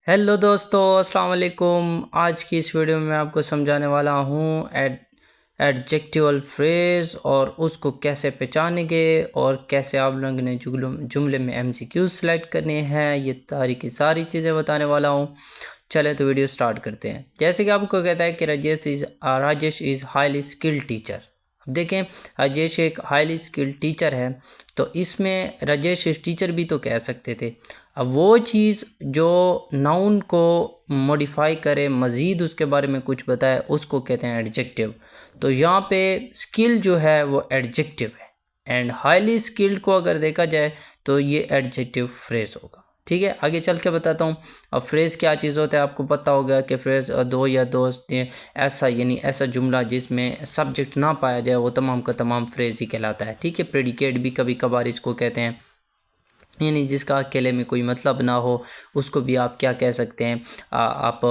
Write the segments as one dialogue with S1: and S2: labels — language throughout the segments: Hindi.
S1: हेलो दोस्तों, अस्सलाम वालेकुम। आज की इस वीडियो में मैं आपको समझाने वाला हूँ एडजेक्टिवल फ्रेज और उसको कैसे पहचानेंगे और कैसे आप लोगों ने जुमले में एमसीक्यू सेलेक्ट करने हैं। ये की सारी चीज़ें बताने वाला हूँ। चलें तो वीडियो स्टार्ट करते हैं। जैसे कि आपको कहता है कि Rajesh is highly skilled teacher. अब देखें, राजेश एक हाईली स्किल्ड टीचर है, तो इसमें राजेश इस टीचर भी तो कह सकते थे। अब वो चीज़ जो नाउन को मॉडिफाई करे, मज़ीद उसके बारे में कुछ बताए, उसको कहते हैं एडजेक्टिव। तो यहाँ पे स्किल जो है वो एडजेक्टिव है, एंड हाईली स्किल्ड को अगर देखा जाए तो ये एडजेक्टिव फ्रेज होगा। ठीक है, आगे चल के बताता हूँ। अब फ्रेज़ क्या चीज़ होता है आपको पता होगा कि फ्रेज़ दो या दोस्त ऐसा यानी ऐसा जुमला जिसमें सब्जेक्ट ना पाया जाए वो तमाम का तमाम फ्रेज़ ही कहलाता है। ठीक है, प्रेडिकेट भी कभी कभार इसको कहते हैं, यानी जिसका अकेले में कोई मतलब ना हो उसको भी आप क्या कह सकते हैं, आप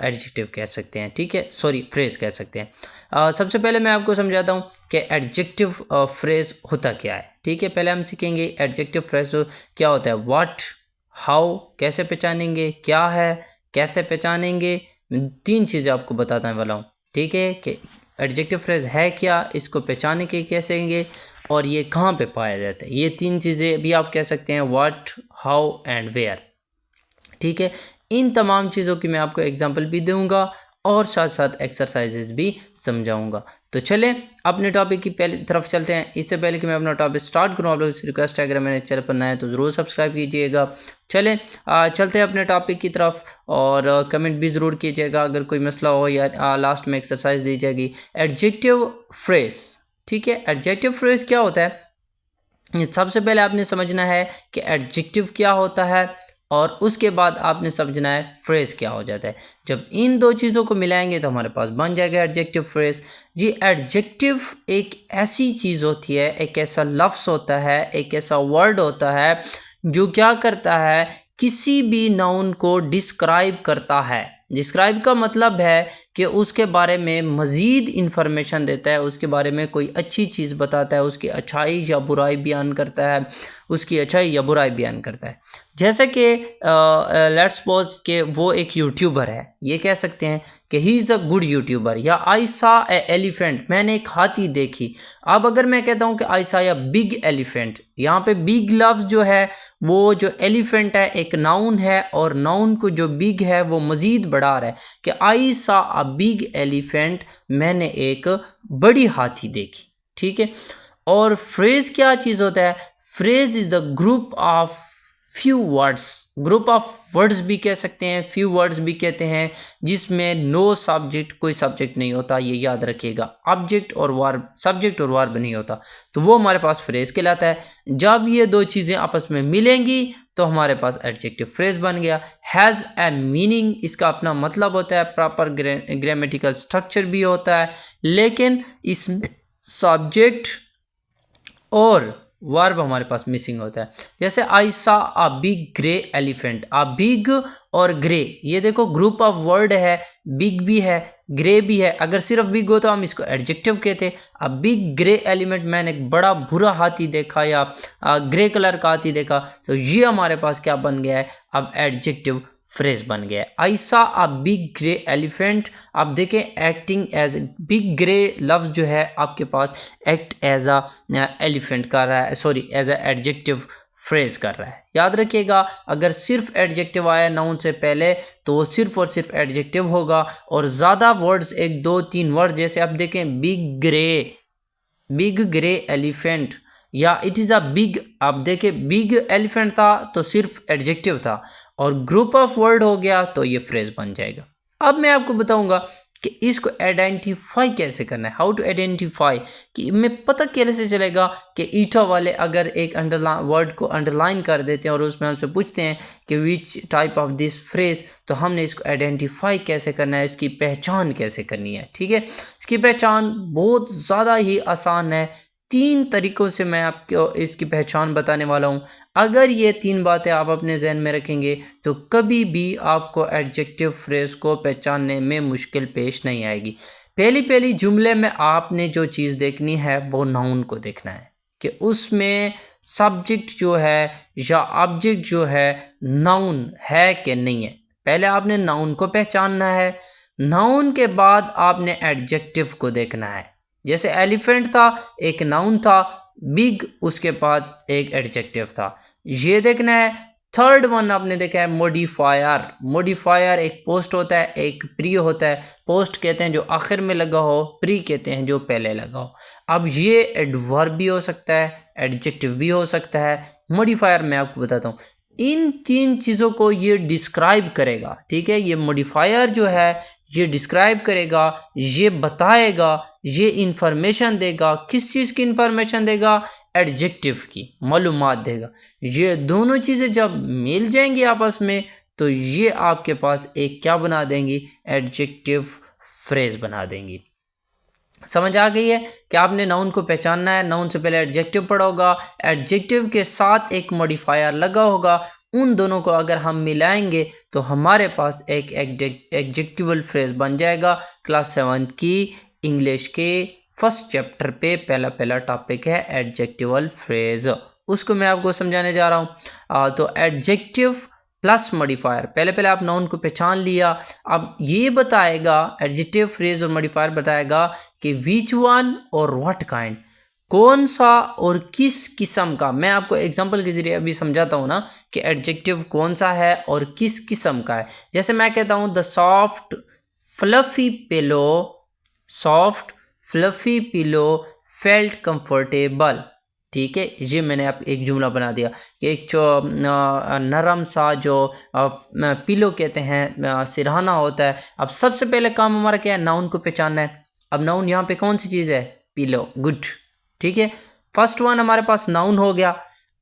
S1: एडजेक्टिव कह सकते हैं। ठीक है, सॉरी, फ्रेज़ कह सकते हैं। सबसे पहले मैं आपको समझाता हूँ कि एडजेक्टिव फ्रेज़ होता क्या है। ठीक है, पहले हम सीखेंगे एडजेक्टिव फ्रेज़ क्या होता है। व्हाट, हाउ कैसे पहचानेंगे, क्या है कैसे पहचानेंगे, तीन चीज़ें आपको बताने वाला हूँ। ठीक है, कि एडजेक्टिव फ्रेज़ है क्या, इसको पहचाने के कैसे, और ये कहाँ पे पाया जाता है। ये तीन चीज़ें भी आप कह सकते हैं, व्हाट, हाउ एंड वेयर। ठीक है, इन तमाम चीज़ों की मैं आपको एग्जांपल भी दूंगा और साथ साथ एक्सरसाइजेज भी समझाऊंगा। तो चलें अपने टॉपिक की पहले तरफ चलते हैं। इससे पहले कि मैं अपना टॉपिक स्टार्ट करूं, आप लोगों से रिक्वेस्ट है, अगर मेरे चैनल पर नए हैं तो ज़रूर सब्सक्राइब कीजिएगा। चलें चलते हैं अपने टॉपिक की तरफ, और कमेंट भी ज़रूर कीजिएगा अगर कोई मसला हो, या लास्ट में एक्सरसाइज दी जाएगी। Adjective phrase. ठीक है, एडजेक्टिव फ्रेज क्या होता है, सबसे पहले आपने समझना है कि एडजेक्टिव क्या होता है, और उसके बाद आपने समझना है फ्रेज क्या हो जाता है। जब इन दो चीज़ों को मिलाएंगे तो हमारे पास बन जाएगा एडजेक्टिव फ्रेज। जी, एडजेक्टिव एक ऐसी चीज़ होती है, एक ऐसा लफ्ज़ होता है, एक ऐसा वर्ड होता है जो क्या करता है, किसी भी नाउन को डिस्क्राइब करता है। डिस्क्राइब का मतलब है कि उसके बारे में मज़ीद इन्फॉर्मेशन देता है, उसके बारे में कोई अच्छी चीज़ बताता है, उसकी अच्छाई या बुराई बयान करता है, उसकी अच्छाई या बुराई बयान करता है। जैसे कि लेट्स सपोज कि वो एक यूट्यूबर है, ये कह सकते हैं कि he is a good YouTuber, या आई सा ए एलिफेंट, मैंने एक हाथी देखी। अब अगर मैं कहता हूँ कि आई सा या बिग एलिफेंट, यहाँ पे बिग लफ्ज़ जो है, वो जो एलिफेंट है एक नाउन है, और नाउन को जो बिग है वो मज़ीद बढ़ा रहा है कि आई सा अ बिग एलिफेंट, मैंने एक बड़ी हाथी देखी। ठीक है, और फ्रेज क्या चीज़ होता है, phrase is the group of few words, group of words भी कह सकते हैं, फ्यू वर्ड्स भी कहते हैं, जिसमें नो सब्जेक्ट, कोई सब्जेक्ट नहीं होता, ये याद रखिएगा। ऑब्जेक्ट और वर्ब, सब्जेक्ट और वर्ब नहीं होता, तो वो हमारे पास फ्रेज कहलाता है। जब ये दो चीज़ें आपस में मिलेंगी तो हमारे पास एडजेक्टिव फ्रेज बन गया। हैज़ ए मीनिंग, इसका अपना मतलब होता है, प्रॉपर ग्रामेटिकल स्ट्रक्चर भी होता है, लेकिन इसमें सब्जेक्ट और वर्ब हमारे पास मिसिंग होता है। जैसे आई सा a big grey elephant, a big और ग्रे, ये देखो ग्रुप ऑफ वर्ड है, बिग भी है ग्रे भी है। अगर सिर्फ बिग हो तो हम इसको एडजेक्टिव कहते। अ बिग ग्रे एलिमेंट, मैंने एक बड़ा बुरा हाथी देखा, या ग्रे कलर का हाथी देखा, तो ये हमारे पास क्या बन गया है, अब एडजेक्टिव फ्रेज बन गया है। आई सा अ बिग ग्रे एलिफेंट, आप देखें एक्टिंग एज, बिग ग्रे लफ्ज़ जो है आपके पास एक्ट एज अ एलिफेंट कर रहा है, sorry as a adjective phrase कर रहा है। याद रखिएगा, अगर सिर्फ एडजेक्टिव आया नाउन से पहले तो वो सिर्फ और सिर्फ एडजेक्टिव होगा, और ज़्यादा वर्ड्स, एक दो तीन वर्ड, जैसे आप देखें बिग ग्रे एलिफेंट, या इट इज़ अ बिग, आप देखें बिग एलिफेंट था तो सिर्फ एडजेक्टिव था, और ग्रुप ऑफ वर्ड हो गया तो ये फ्रेज बन जाएगा। अब मैं आपको बताऊंगा कि इसको आइडेंटिफाई कैसे करना है, हाउ टू आइडेंटिफाई, कि मैं पता कैसे चलेगा कि ईटा वाले अगर एक वर्ड को अंडरलाइन कर देते हैं और उसमें हमसे पूछते हैं कि which type of this phrase, तो हमने इसको आइडेंटिफाई कैसे करना है, इसकी पहचान कैसे करनी है। ठीक है, इसकी पहचान बहुत ज़्यादा ही आसान है। तीन तरीक़ों से मैं आपको इसकी पहचान बताने वाला हूँ। अगर ये तीन बातें आप अपने जहन में रखेंगे तो कभी भी आपको एडजेक्टिव फ्रेज को पहचानने में मुश्किल पेश नहीं आएगी। पहली जुमले में आपने जो चीज़ देखनी है वो नाउन को देखना है, कि उसमें सब्जेक्ट जो है या ऑब्जेक्ट जो है नाउन है कि नहीं है। पहले आपने नाउन को पहचानना है, नाउन के बाद आपने एडजेक्टिव को देखना है। जैसे एलिफेंट था, एक नाउन था, बिग उसके बाद एक एडजेक्टिव था, ये देखना है। थर्ड वन आपने देखा है मॉडिफायर। मॉडिफायर एक पोस्ट होता है, एक प्री होता है। पोस्ट कहते हैं जो आखिर में लगा हो, प्री कहते हैं जो पहले लगा हो। अब ये एडवर्ब भी हो सकता है, एडजेक्टिव भी हो सकता है। मॉडिफायर मैं आपको बताता हूँ, इन तीन चीज़ों को ये डिस्क्राइब करेगा। ठीक है, ये मॉडिफायर जो है ये डिस्क्राइब करेगा, ये बताएगा, ये इंफॉर्मेशन देगा। किस चीज़ की इंफॉर्मेशन देगा? एडजेक्टिव की मालूमात देगा। ये दोनों चीज़ें जब मिल जाएंगी आपस में तो ये आपके पास एक क्या बना देंगी? एडजेक्टिव फ्रेज बना देंगी। समझ आ गई है कि आपने नाउन को पहचानना है। नाउन से पहले एडजेक्टिव पढ़ा होगा, एडजेक्टिव के साथ एक मॉडिफायर लगा होगा। उन दोनों को अगर हम मिलाएंगे तो हमारे पास एक एडजेक्टिवल फ्रेज बन जाएगा। क्लास 7 की इंग्लिश के फर्स्ट चैप्टर पे पहला टॉपिक है एडजेक्टिवल फ्रेज, उसको मैं आपको समझाने जा रहा हूँ। तो एडजेक्टिव प्लस मॉडिफायर, पहले आप नाउन को पहचान लिया। अब ये बताएगा, एडजेक्टिव फ्रेज और मॉडिफायर बताएगा कि विच वन और व्हाट काइंड, कौन सा और किस किस्म का। मैं आपको एग्जांपल के जरिए अभी समझाता हूँ ना कि एडजेक्टिव कौन सा है और किस किस्म का है। जैसे मैं कहता हूँ the soft fluffy pillow, soft fluffy pillow felt comfortable. ठीक है, ये मैंने आप एक जुमला बना दिया कि एक जो नरम सा जो पिलो कहते हैं, सिरहाना होता है। अब सबसे पहले काम हमारा क्या है? नाउन को पहचानना है। अब नाउन यहाँ पे कौन सी चीज़ है? Pillow, good. ठीक है, फर्स्ट वन हमारे पास नाउन हो गया।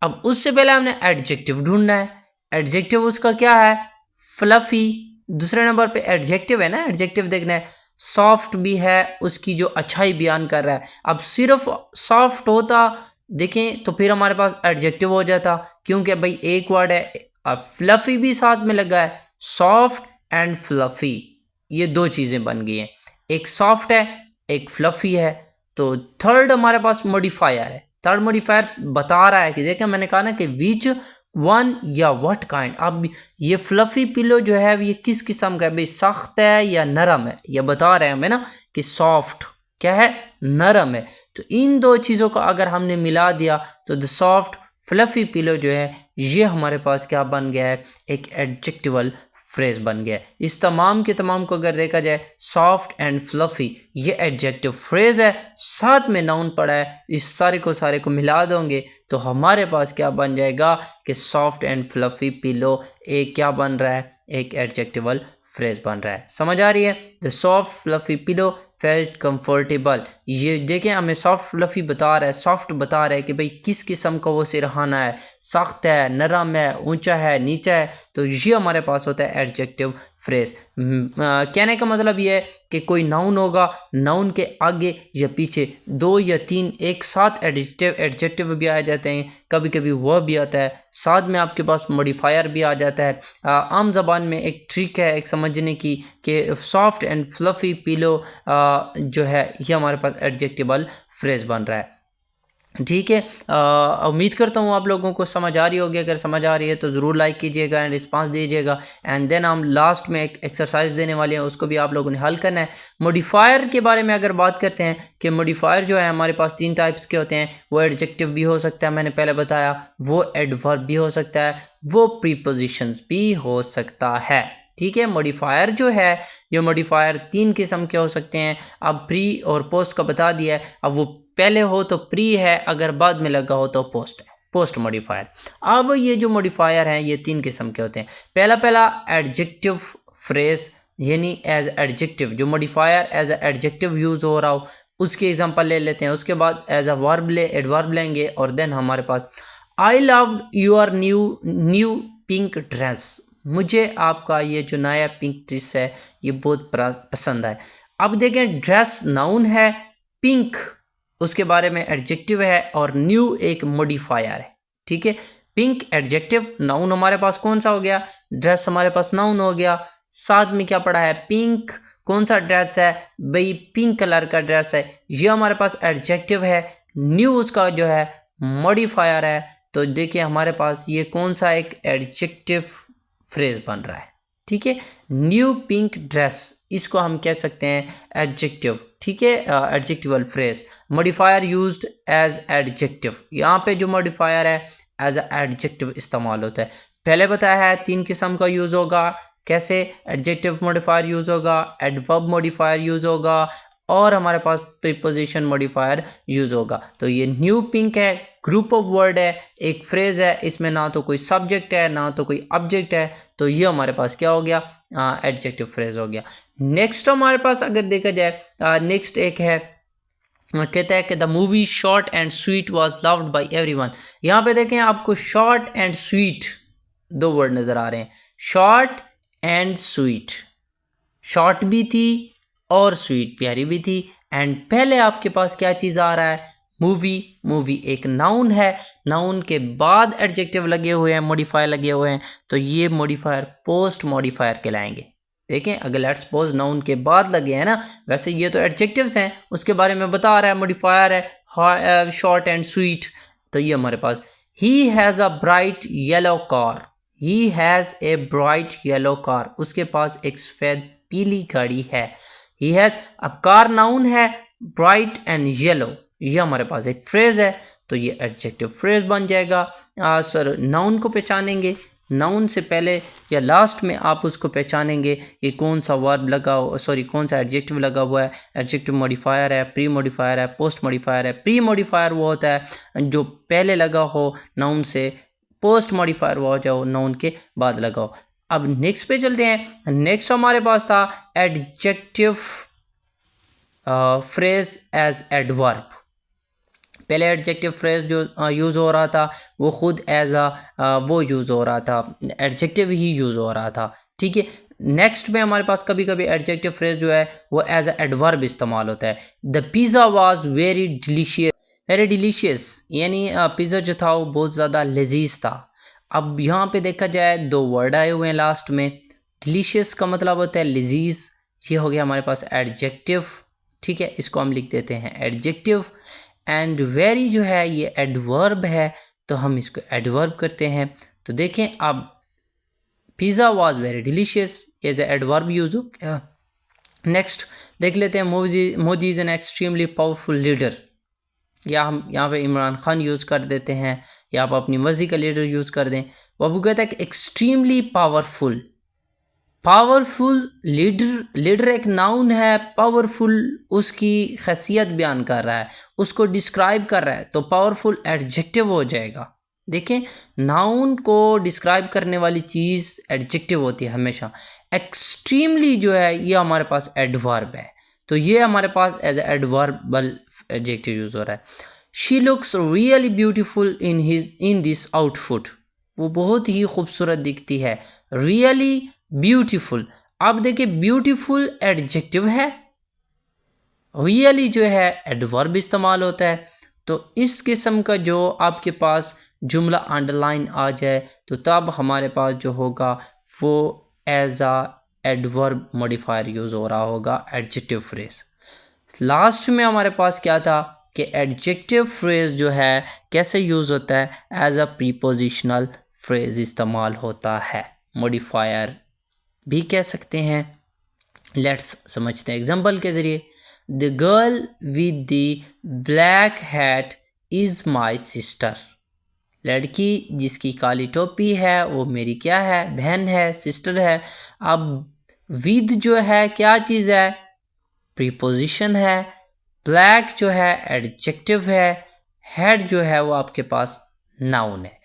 S1: अब उससे पहले हमने एडजेक्टिव ढूंढना है। एडजेक्टिव उसका क्या है? फ्लफी। दूसरे नंबर पे एडजेक्टिव है ना, एडजेक्टिव देखना है। सॉफ्ट भी है, उसकी जो अच्छाई बयान कर रहा है। अब सिर्फ सॉफ्ट होता देखें तो फिर हमारे पास एडजेक्टिव हो जाता, क्योंकि भाई एक वर्ड है। अब फ्लफी भी साथ में लगा है, सॉफ्ट एंड फ्लफी, ये दो चीज़ें बन गई हैं। एक सॉफ्ट है, एक फ्लफी है। तो थर्ड हमारे पास मॉडिफायर है। थर्ड मॉडिफायर बता रहा है कि देखिए मैंने कहा ना कि विच वन या व्हाट काइंड। अब ये फ्लफी पिलो जो है ये किस किस्म का है? भाई सख्त है या नरम है? ये बता रहे हैं हमें ना कि सॉफ्ट क्या है? नरम है। तो इन दो चीज़ों को अगर हमने मिला दिया तो द सॉफ्ट फ्लफी पिलो जो है ये हमारे पास क्या बन गया है? एक एडजेक्टिवल फ्रेज बन गया। इस तमाम के तमाम को अगर देखा जाए, सॉफ्ट एंड फ्लफी ये एडजेक्टिव फ्रेज है, साथ में नाउन पड़ा है। इस सारे को मिला दोगे तो हमारे पास क्या बन जाएगा कि सॉफ्ट एंड फ्लफी पिलो एक क्या बन रहा है? एक एडजेक्टिवल फ्रेज बन रहा है। समझ आ रही है? The soft fluffy pillow felt comfortable. ये देखें हमें सॉफ्ट फ्लफी बता रहा है, सॉफ्ट बता रहा है कि भाई किस किस्म का वो सिरहाना है, सख्त है, नरम है, ऊंचा है, नीचा है। तो ये हमारे पास होता है एडजेक्टिव फ्रेज। कहने का मतलब ये है कि कोई नाउन होगा, नाउन के आगे या पीछे दो या तीन एक साथ एडजेक्टिव भी आ जाते हैं, कभी कभी वह भी आता है, साथ में आपके पास मॉडिफायर भी आ जाता है। आम ज़बान में एक ट्रिक है एक समझने की कि सॉफ्ट एंड फ्लफी पिलो जो है ये हमारे पास एडजेक्टिवल फ्रेज बन रहा है। ठीक है, उम्मीद करता हूँ आप लोगों को समझ आ रही होगी। अगर समझ आ रही है तो ज़रूर लाइक कीजिएगा एंड रिस्पांस दीजिएगा। एंड देन हम लास्ट में एक एक्सरसाइज देने वाले हैं, उसको भी आप लोगों ने हल करना है। मॉडिफायर के बारे में अगर बात करते हैं कि मॉडिफायर जो है हमारे पास तीन टाइप्स के होते हैं। वो एडजेक्टिव भी हो सकता है, मैंने पहले बताया, वो एडवर्ब भी हो सकता है, वो प्रीपोजिशंस भी हो सकता है। ठीक है, मॉडिफायर जो है ये मॉडिफायर तीन किस्म के हो सकते हैं। अब प्री और पोस्ट का बता दिया है। अब वो पहले हो तो प्री है, अगर बाद में लगा हो तो पोस्ट है, पोस्ट मॉडिफायर। अब ये जो मॉडिफायर हैं ये तीन किस्म के होते हैं। पहला एडजेक्टिव फ्रेज, यानी एज एडजेक्टिव जो मॉडिफायर एज एडजेक्टिव यूज़ हो रहा हो, उसकी एग्जांपल ले लेते हैं। उसके बाद एज अ वर्ब एडवर्ब लेंगे और देन हमारे पास I love your new pink dress, मुझे आपका ये जो नया पिंक ड्रेस है ये बहुत पसंद है। अब देखें, ड्रेस नाउन है, पिंक उसके बारे में एडजेक्टिव है और न्यू एक मॉडिफायर है। ठीक है, पिंक एडजेक्टिव, नाउन हमारे पास कौन सा हो गया? ड्रेस हमारे पास नाउन हो गया। साथ में क्या पड़ा है? पिंक। कौन सा ड्रेस है? भाई पिंक कलर का ड्रेस है, ये हमारे पास एडजेक्टिव है। न्यू उसका जो है मॉडिफायर है। तो देखिए हमारे पास ये कौन सा एक एडजेक्टिव फ्रेज बन रहा है। ठीक है। न्यू पिंक ड्रेस, इसको हम कह सकते हैं एडजेक्टिव, ठीक है, adjectival phrase, modifier used as adjective. यहाँ पे जो मॉडिफायर है एज एडजेक्टिव इस्तेमाल होता है। पहले बताया है 3 किस्म का यूज़ होगा, कैसे, एडजेक्टिव मॉडिफायर यूज़ होगा, एडवर्ब मॉडिफायर यूज़ होगा और हमारे पास प्रीपोजिशन मॉडिफायर यूज़ होगा। तो ये न्यू पिंक है, ग्रुप ऑफ वर्ड है, एक फ्रेज है, इसमें ना तो कोई सब्जेक्ट है ना तो कोई ऑब्जेक्ट है, तो ये हमारे पास क्या हो गया, एडजेक्टिव फ्रेज हो गया। नेक्स्ट हमारे पास अगर देखा जाए, नेक्स्ट एक है, कहता है कि the movie short and sweet was loved by every one. यहाँ पे देखें आपको शॉर्ट एंड स्वीट 2 वर्ड नज़र आ रहे हैं, शॉर्ट एंड स्वीट, शॉर्ट भी थी और स्वीट प्यारी भी थी। एंड पहले आपके पास क्या चीज़ आ रहा है, मूवी। मूवी एक नाउन है, नाउन के बाद एडजेक्टिव लगे हुए हैं, मॉडिफायर लगे हुए हैं, तो ये मॉडिफायर पोस्ट मॉडिफायर कहलाएंगे। देखें अगर लेट्स सपोज नाउन के बाद लगे हैं ना, वैसे ये तो एडजेक्टिव्स हैं, उसके बारे में बता रहा है, मॉडिफायर है शॉर्ट एंड स्वीट। तो ये हमारे पास, he has a bright yellow car, he has a bright yellow car, उसके पास एक सफ़ेद पीली गाड़ी है। ही हैज़, अब कार नाउन है, ब्राइट एंड येलो ये हमारे पास एक फ्रेज है, तो ये एडजेक्टिव फ्रेज बन जाएगा। सर नाउन को पहचानेंगे, नाउन से पहले या लास्ट में आप उसको पहचानेंगे कि कौन सा वर्ब लगा हो, सॉरी कौन सा एडजेक्टिव लगा हुआ है। एडजेक्टिव मॉडिफायर है, प्री मॉडिफायर है, पोस्ट मॉडिफायर है। प्री मॉडिफायर वो होता है जो पहले लगा हो नाउन से, पोस्ट मॉडिफायर वो हो जाओ नाउन के बाद लगा हो। अब नेक्स्ट पे चलते हैं। नेक्स्ट हमारे पास था एडजेक्टिव फ्रेज एज एडवर्ब। पहले एडजेक्टिव फ्रेज जो यूज़ हो रहा था वो खुद एज वो यूज़ हो रहा था, एडजेक्टिव ही यूज़ हो रहा था, ठीक है। नेक्स्ट में हमारे पास कभी कभी एडजेक्टिव फ्रेज जो है वो एज एडवर्ब इस्तेमाल होता है। The pizza was very delicious, यानी पिज़्ज़ा जो था वो बहुत ज़्यादा लजीज था। अब यहाँ पे देखा जाए 2 वर्ड आए हुए हैं लास्ट में, डिलीशियस का मतलब होता है लजीज, ये हो गया हमारे पास एडजेक्टिव, ठीक है, इसको हम लिख देते हैं एडजेक्टिव। एंड वेरी जो है ये एडवर्ब है, तो हम इसको एडवर्ब करते हैं। तो देखें अब pizza was very delicious as a adverb use हो गया। नेक्स्ट देख लेते हैं, Modi is an extremely powerful leader, या हम यहाँ पे इमरान खान यूज़ कर देते हैं, या आप अपनी मर्ज़ी का लीडर यूज़ कर दें। वो कहता है कि एक्सट्रीमली पावरफुल, पावरफुल लीडर एक नाउन है, पावरफुल उसकी खैसियत बयान कर रहा है, उसको डिस्क्राइब कर रहा है, तो पावरफुल एडजेक्टिव हो जाएगा। देखें नाउन को डिस्क्राइब करने वाली चीज़ एडजेक्टिव होती है हमेशा। एक्सट्रीमली जो है ये हमारे पास एडवर्ब है, तो ये हमारे पास एज एडवर्बल एडजेक्टिव यूज़ हो रहा है। She looks really beautiful in this outfit, वो बहुत ही खूबसूरत दिखती है। रियली ब्यूटीफुल, अब देखिए ब्यूटीफुल एडजेक्टिव है, रियली जो है एडवर्ब इस्तेमाल होता है। तो इस किस्म का जो आपके पास जुमला अंडरलाइन आ जाए तो तब हमारे पास जो होगा वो एज आ एडवर्ब मॉडिफायर यूज़ हो रहा होगा, एडजेक्टिव फ्रेज। लास्ट में हमारे पास क्या था कि एडजेक्टिव फ्रेज जो है कैसे यूज़ होता है, एज अ प्रीपोजिशनल फ्रेज इस्तेमाल होता है, मॉडिफायर भी कह सकते हैं। लेट्स समझते हैं एग्जांपल के ज़रिए। The girl with the black hat is my sister, लड़की जिसकी काली टोपी है वो मेरी क्या है, बहन है, सिस्टर है। अब विद जो है क्या चीज़ है, प्रीपोजिशन है, ब्लैक जो है एडजेक्टिव है, हैट जो है वो आपके पास नाउन है।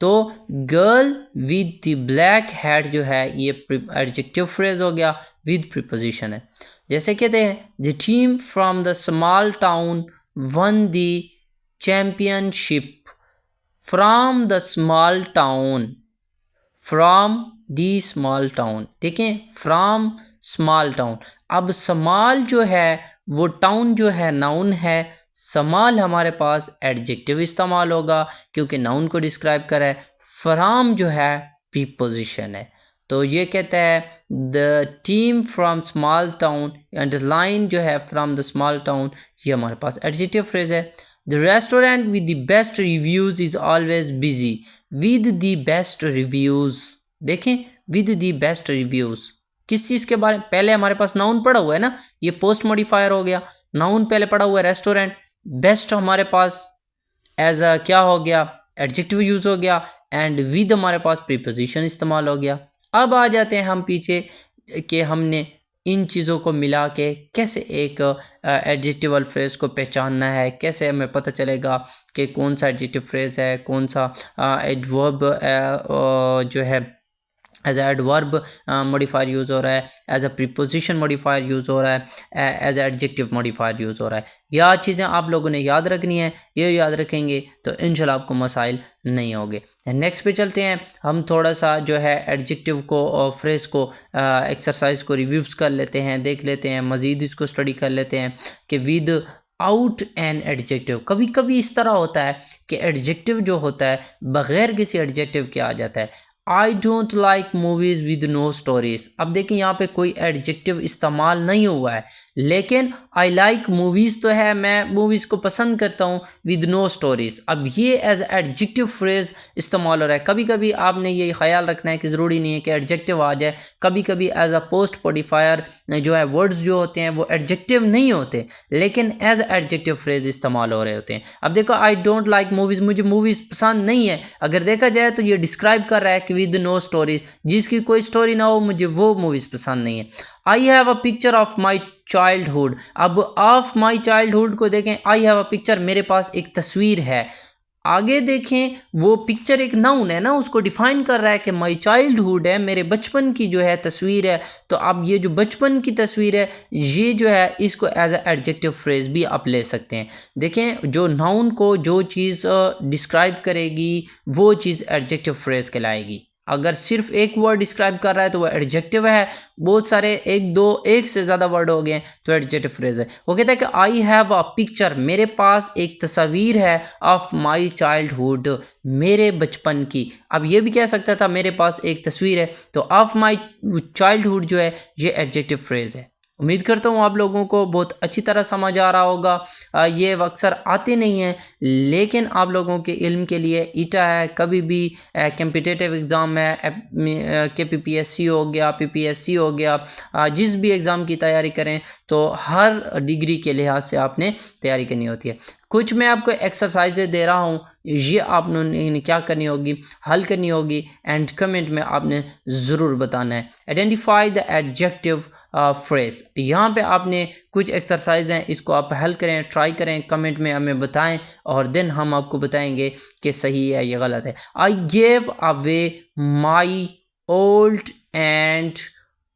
S1: तो girl with the black hat जो है ये एडजेक्टिव फ्रेज हो गया, विद प्रीपोजिशन है। जैसे कहते हैं the team from the small town one the championship, from the small town, from the small town, देखें फ्रॉम स्मॉल टाउन। अब स्मॉल जो है वो टाउन जो है नाउन है, स्मॉल हमारे पास एडजेक्टिव इस्तेमाल होगा क्योंकि नाउन को डिस्क्राइब कर रहा है। फ्रॉम जो है प्रीपोजिशन है, तो ये कहता है the team from small town, underline जो है फ्रॉम द स्मॉल टाउन, ये हमारे पास एडजेक्टिव फ्रेज है। The restaurant with the best reviews is always busy, with the best reviews, देखें, विद दी बेस्ट रिव्यूज़। किस चीज़ के बारे में? पहले हमारे पास नाउन पड़ा हुआ है ना, ये पोस्ट मॉडिफायर हो गया। नाउन पहले पड़ा हुआ है रेस्टोरेंट, बेस्ट हमारे पास एज अ क्या हो गया, एडजेक्टिव यूज़ हो गया, एंड विद हमारे पास प्रीपोजिशन इस्तेमाल हो गया। अब आ जाते हैं हम पीछे कि हमने इन चीज़ों को मिला के कैसे एक एडजेक्टिवल फ्रेज़ को पहचानना है, कैसे हमें पता चलेगा कि कौन सा एडजेक्टिव फ्रेज़ है, कौन सा एडवर्ब जो है as a adverb modifier use हो रहा है, as a preposition modifier use हो रहा है, as a adjective modifier use हो रहा है। यह चीज़ें आप लोगों ने याद रखनी है, ये याद रखेंगे तो इंशाल्लाह आपको मसाइल नहीं होंगे। नेक्स्ट पे चलते हैं, हम थोड़ा सा जो है एडजेक्टिव को और फ्रेज़ को एक्सरसाइज को रिव्यूज़ कर लेते हैं, देख लेते हैं, मज़ीद इसको स्टडी कर लेते हैं कि विद आउट एन एडजेक्टिव। कभी कभी इस तरह होता है कि एडजेक्टिव जो होता है बग़ैर किसी एडजेक्टिव के आ जाता है। I don't like movies with no stories. अब देखिए यहाँ पे कोई एडजेक्टिव इस्तेमाल नहीं हुआ है, लेकिन आई लाइक मूवीज़ तो है, मैं मूवीज़ को पसंद करता हूँ विद नो स्टोरीज़। अब ये एज एडजेक्टिव फ्रेज़ इस्तेमाल हो रहा है। कभी कभी आपने ये ख्याल रखना है कि ज़रूरी नहीं है कि एडजेक्टिव आ जाए, कभी कभी एज अ पोस्ट मॉडिफायर जो है वर्ड्स जो होते हैं वो एडजेक्टिव नहीं होते, लेकिन एज एडजेक्टिव फ्रेज़ इस्तेमाल हो रहे होते हैं। अब देखो, आई डोंट लाइक मूवीज़, मुझे मूवीज़ पसंद नहीं है, अगर देखा जाए तो ये डिस्क्राइब कर रहा है विद नो स्टोरीज, जिसकी कोई स्टोरी ना हो, मुझे वो मूवीज पसंद नहीं है। I have a picture of my childhood. अब ऑफ माई चाइल्डहुड को देखें, आई हैव अ पिक्चर, मेरे पास एक तस्वीर है। आगे देखें, वो पिक्चर एक नाउन है ना, उसको डिफाइन कर रहा है कि माई चाइल्डहुड है, मेरे बचपन की जो है तस्वीर है। तो अब ये जो बचपन की तस्वीर है, ये जो है इसको एज ए एडजेक्टिव फ्रेज भी आप ले सकते हैं। देखें, जो नाउन को जो चीज़ डिस्क्राइब करेगी वो चीज़ एडजेक्टिव फ्रेज कहलाएगी। अगर सिर्फ एक वर्ड डिस्क्राइब कर रहा है तो वो एडजेक्टिव है, बहुत सारे एक दो एक से ज़्यादा वर्ड हो गए तो एडजेक्टिव फ्रेज है। वो कहता है कि आई हैव अ पिक्चर, मेरे पास एक तस्वीर है, ऑफ माई चाइल्डहुड, मेरे बचपन की। अब ये भी कह सकता था मेरे पास एक तस्वीर है, तो ऑफ माई चाइल्डहुड जो है ये एडजेक्टिव फ्रेज है। उम्मीद करता हूँ आप लोगों को बहुत अच्छी तरह समझ आ रहा होगा। ये अक्सर आते नहीं हैं, लेकिन आप लोगों के इल्म के लिए ईटा है। कभी भी कम्पिटिटिव एग्ज़ाम है, KPPSC हो गया, PPSC हो गया, जिस भी एग्ज़ाम की तैयारी करें तो हर डिग्री के लिहाज से आपने तैयारी करनी होती है। कुछ मैं आपको एक्सरसाइजेज दे रहा हूँ, ये आपने क्या करनी होगी, हल करनी होगी, एंड कमेंट में आपने ज़रूर बताना है। Identify the adjective phrase. यहाँ पे आपने कुछ एक्सरसाइज हैं, इसको आप हल करें, ट्राई करें, कमेंट में हमें बताएं, और देन हम आपको बताएंगे कि सही है या गलत है। I gave away my old and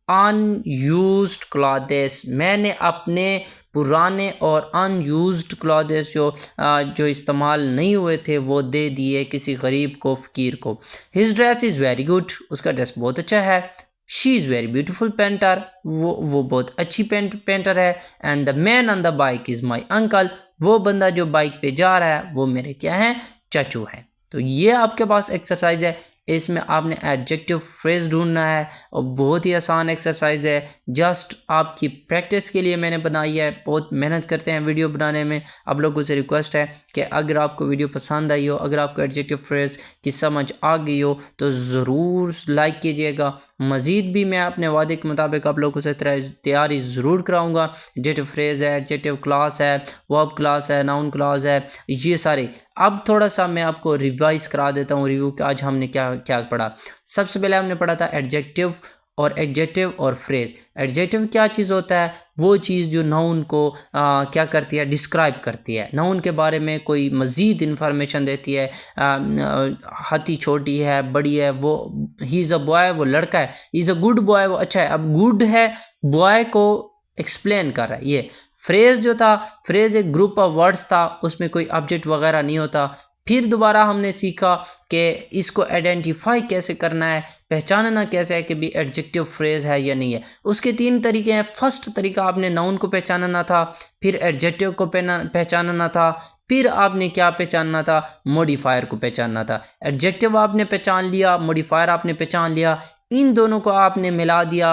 S1: unused clothes. मैंने अपने पुराने और अनयूज्ड क्लॉथेस जो इस्तेमाल नहीं हुए थे वो दे दिए किसी गरीब को, फ़कीर को। His dress is very good, उसका ड्रेस बहुत अच्छा है। She is very beautiful painter, वो बहुत अच्छी पेंटर है। And the man on the bike is my uncle, वो बंदा जो बाइक पे जा रहा है वो मेरे क्या हैं, चचू हैं। तो ये आपके पास एक्सरसाइज है, इसमें आपने एडजेक्टिव फ्रेज ढूंढना है, और बहुत ही आसान एक्सरसाइज है, जस्ट आपकी प्रैक्टिस के लिए मैंने बनाई है। बहुत मेहनत करते हैं वीडियो बनाने में। आप लोगों से रिक्वेस्ट है कि अगर आपको वीडियो पसंद आई हो, अगर आपको एडजेक्टिव फ्रेज की समझ आ गई हो तो ज़रूर लाइक कीजिएगा। मज़ीद भी मैं अपने वादे के मुताबिक आप लोगों से तैयारी ज़रूर कराऊँगा। एडजेक्टिव फ्रेज है, एडजेक्टिव क्लास है, वर्ब क्लास है, नाउन क्लास है, ये सारे। अब थोड़ा सा मैं आपको रिवाइज करा देता हूँ रिव्यू कि आज हमने क्या क्या पढ़ा। सबसे पहले हमने पढ़ा था एडजेक्टिव और फ्रेज। एडजेक्टिव क्या चीज़ होता है, वो चीज़ जो नाउन को क्या करती है, डिस्क्राइब करती है, नाउन के बारे में कोई मज़ीद इन्फॉर्मेशन देती है। हाथी छोटी है, बड़ी है, वो ही इज़ अ बॉय, वो लड़का है, he is a good boy, वो अच्छा है। अब गुड है, बॉय को एक्सप्लेन कर रहा है। ये फ्रेज जो था, फ्रेज एक ग्रुप ऑफ वर्ड्स था, उसमें कोई ऑब्जेक्ट वगैरह नहीं होता। फिर दोबारा हमने सीखा कि इसको आइडेंटिफाई कैसे करना है, पहचानना कैसे है कि भी एडजेक्टिव फ्रेज है या नहीं है। उसके 3 तरीके हैं। फर्स्ट तरीका, आपने नाउन को पहचानना था, फिर एडजेक्टिव को पहचानना था, फिर आपने क्या पहचानना था, मॉडिफायर को पहचानना था। एडजेक्टिव आपने पहचान लिया, मॉडिफायर आपने पहचान लिया, इन दोनों को आपने मिला दिया,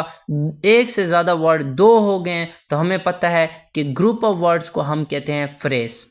S1: एक से ज़्यादा वर्ड 2 हो गए, तो हमें पता है कि ग्रुप ऑफ वर्ड्स को हम कहते हैं फ्रेज।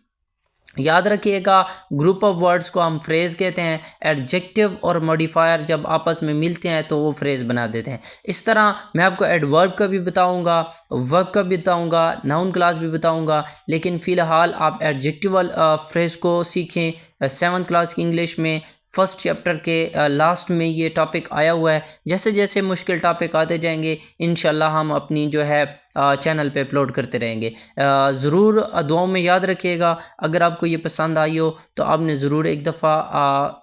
S1: याद रखिएगा, ग्रुप ऑफ वर्ड्स को हम फ्रेज़ कहते हैं। एडजेक्टिव और मॉडिफायर जब आपस में मिलते हैं तो वो फ्रेज़ बना देते हैं। इस तरह मैं आपको एडवर्ब का भी बताऊंगा, वर्ब का भी बताऊंगा, नाउन क्लास भी बताऊंगा, लेकिन फ़िलहाल आप एडजेक्टिवल फ्रेज़ को सीखें। 7th क्लास की इंग्लिश में फर्स्ट चैप्टर के लास्ट में ये टॉपिक आया हुआ है। जैसे जैसे मुश्किल टॉपिक आते जाएंगे इंशाल्लाह हम अपनी जो है चैनल पे अपलोड करते रहेंगे। ज़रूर दुआओं में याद रखिएगा। अगर आपको ये पसंद आई हो तो आपने ज़रूर एक दफ़ा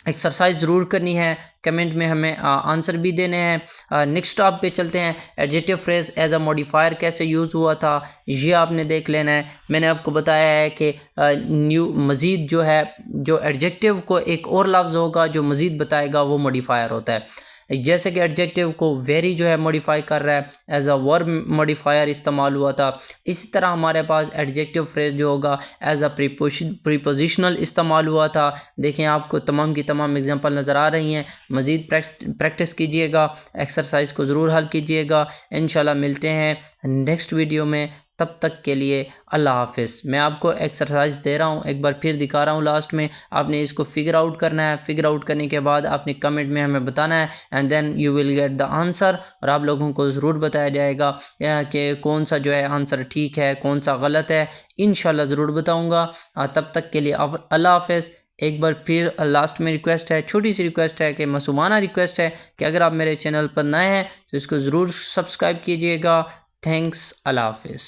S1: एक्सरसाइज ज़रूर करनी है, कमेंट में हमें आंसर भी देने हैं। नेक्स्ट टॉप पे चलते हैं। Adjective phrase as a modifier कैसे यूज़ हुआ था ये आपने देख लेना है। मैंने आपको बताया है कि न्यू मज़ीद जो है, जो एडजेक्टिव को एक और लफ्ज़ होगा जो मज़ीद बताएगा वो मॉडिफायर होता है। जैसे कि एडजेक्टिव को वेरी जो है मॉडिफाई कर रहा है, एज अ वर्ब मॉडिफायर इस्तेमाल हुआ था। इसी तरह हमारे पास एडजेक्टिव फ्रेज जो होगा एज अ प्रीपोजिशनल इस्तेमाल हुआ था। देखें आपको तमाम की तमाम एग्जांपल नज़र आ रही हैं। मज़ीद प्रैक्टिस कीजिएगा, एक्सरसाइज को ज़रूर हल कीजिएगा। इंशाल्लाह मिलते हैं नेक्स्ट वीडियो में, तब तक के लिए अल्लाह हाफिज़। मैं आपको एक्सरसाइज दे रहा हूँ, एक बार फिर दिखा रहा हूँ लास्ट में। आपने इसको फिगर आउट करना है। फिगर आउट करने के बाद आपने कमेंट में हमें बताना है and then you will get the answer. और आप लोगों को ज़रूर बताया जाएगा कि कौन सा जो है आंसर ठीक है, कौन सा गलत है। इंशाल्लाह ज़रूर बताऊँगा। तब तक के लिए अल्लाह हाफिज़। एक बार फिर लास्ट में रिक्वेस्ट है, छोटी सी रिक्वेस्ट है कि मासूमाना रिक्वेस्ट है कि अगर आप मेरे चैनल पर नए हैं तो इसको ज़रूर सब्सक्राइब कीजिएगा। थैंक्स, अल्लाह हाफिज़।